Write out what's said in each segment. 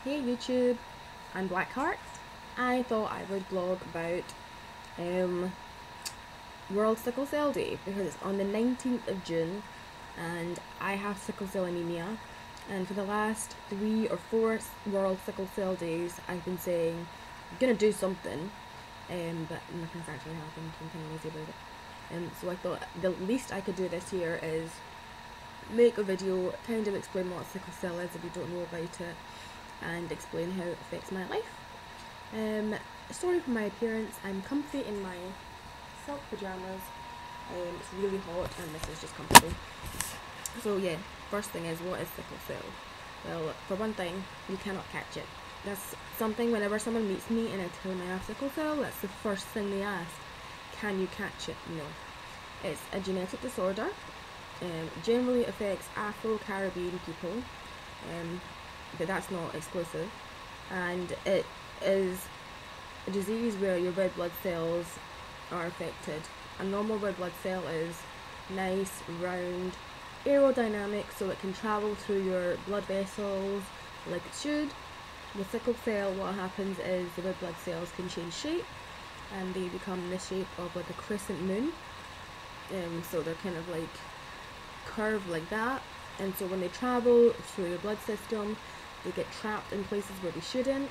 Hey YouTube, I'm Blackheart. I thought I would blog about World Sickle Cell Day because it's on the 19th of June and I have sickle cell anemia, and for the last 3 or 4 World Sickle Cell Days I've been saying I'm gonna do something, but nothing's actually happened. I'm kind of lazy about it. So I thought the least I could do this year is make a video, kind of explain what sickle cell is if you don't know about it, and explain how it affects my life. Sorry for my appearance. I'm comfy in my silk pyjamas. It's really hot and this is just comfortable. So yeah, first thing is, what is sickle cell? Well, for one thing, you cannot catch it. That's something whenever someone meets me and I tell them I have sickle cell, that's the first thing they ask. Can you catch it? No. It's a genetic disorder. Generally affects Afro-Caribbean people, but that's not exclusive, and it is a disease where your red blood cells are affected. A normal red blood cell is nice, round, aerodynamic, so it can travel through your blood vessels like it should. With sickle cell, what happens is the red blood cells can change shape and they become the shape of like a crescent moon, so they're kind of like curved like that, and so when they travel through your blood system they get trapped in places where they shouldn't,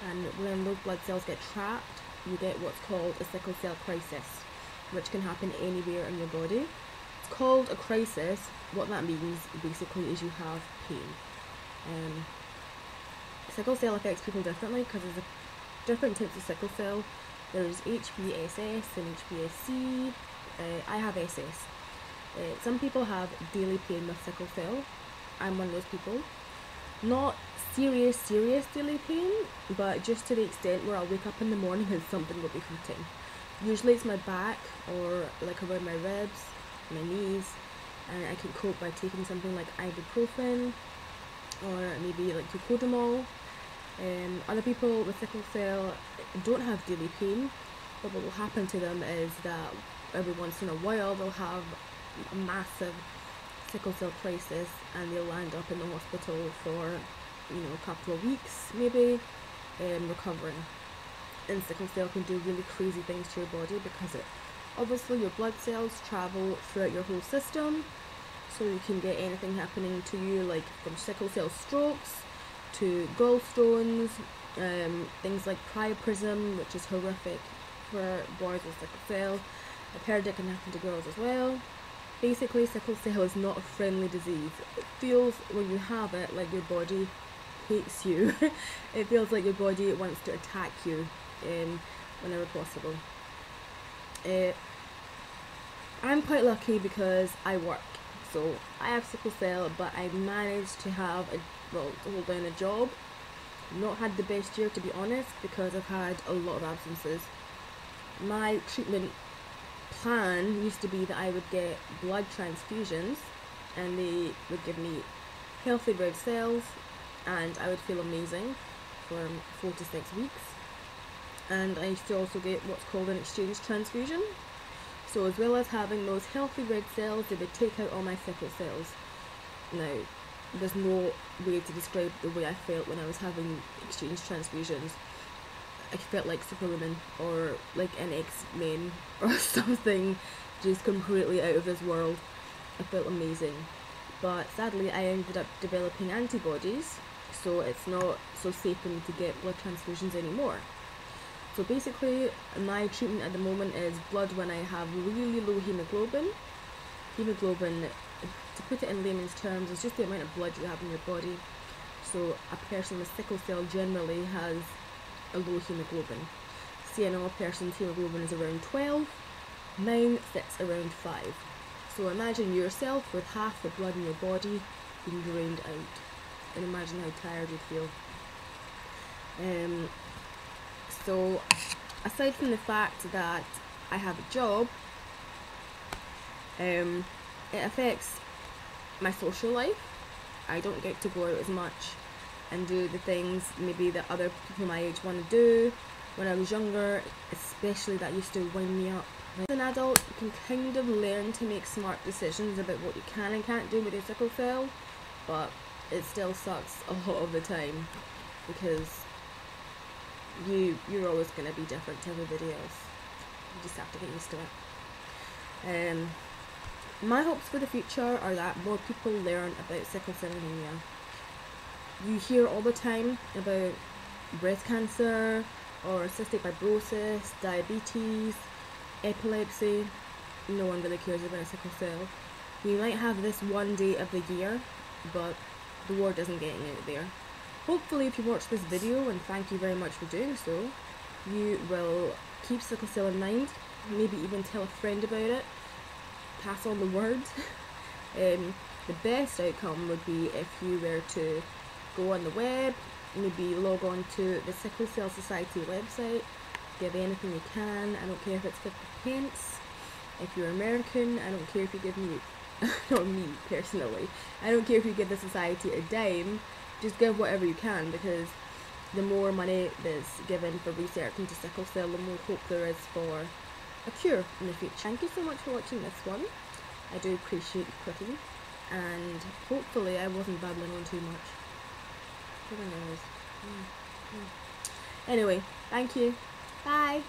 and when those blood cells get trapped you get what's called a sickle cell crisis, which can happen anywhere in your body. It's called a crisis. What that means basically is you have pain. Sickle cell affects people differently because there's different types of sickle cell. There's HBSS and HBSC. I have SS. Some people have daily pain with sickle cell. I'm one of those people. Not serious daily pain, but just to the extent where I'll wake up in the morning and something will be hurting. Usually it's my back or like around my ribs, my knees, and I can cope by taking something like ibuprofen or maybe like Cocodamol. Other people with sickle cell don't have daily pain, but what will happen to them is that every once in a while they'll have a massive sickle cell crisis and they'll land up in the hospital for a couple of weeks maybe, recovering. And sickle cell can do really crazy things to your body because obviously your blood cells travel throughout your whole system, so you can get anything happening to you, like from sickle cell strokes to gallstones, things like priapism, which is horrific for boys with sickle cell. I've heard it can happen to girls as well. Basically, sickle cell is not a friendly disease. It feels, when you have it, like your body hates you. It feels like your body wants to attack you whenever possible. I'm quite lucky because I work. So I have sickle cell, but I managed to have to hold down a job. Not had the best year, to be honest, because I've had a lot of absences. My treatment plan used to be that I would get blood transfusions and they would give me healthy red cells and I would feel amazing for 4 to 6 weeks, and I used to also get what's called an exchange transfusion. So as well as having those healthy red cells, they would take out all my sickle cells. Now there's no way to describe the way I felt when I was having exchange transfusions. I felt like Superwoman or like an X-Men or something, just completely out of this world. I felt amazing, but sadly I ended up developing antibodies, so it's not so safe for me to get blood transfusions anymore. So basically my treatment at the moment is blood when I have really low hemoglobin. Hemoglobin, to put it in layman's terms, is just the amount of blood you have in your body. So a person with sickle cell generally has a low hemoglobin. See, a normal person's hemoglobin is around 12, mine sits around 5. So imagine yourself with half the blood in your body being drained out, and imagine how tired you'd feel. So aside from the fact that I have a job, it affects my social life. I don't get to go out as much and do the things maybe that other people my age want to do. When I was younger, especially, that used to wind me up. As an adult, you can kind of learn to make smart decisions about what you can and can't do with your sickle cell, but it still sucks a lot of the time. because you're always going to be different to everybody else. You just have to get used to it. My hopes for the future are that more people learn about sickle cell anemia. You hear all the time about breast cancer or cystic fibrosis, diabetes, epilepsy. No one really cares about sickle cell. We might have this one day of the year, but the word isn't getting out there. Hopefully, if you watch this video, and thank you very much for doing so, you will keep sickle cell in mind, maybe even tell a friend about it, pass on the word. The best outcome would be if you were to go on the web, maybe log on to the Sickle Cell Society website, give anything you can. I don't care if it's 50 pence. If you're American, I don't care if you give me, or me personally, I don't care if you give the society a dime, just give whatever you can, because the more money that's given for research into sickle cell, the more hope there is for a cure in the future. Thank you so much for watching this one. I do appreciate you clicking, and hopefully I wasn't babbling on too much. Who knows? Anyway, thank you. Bye.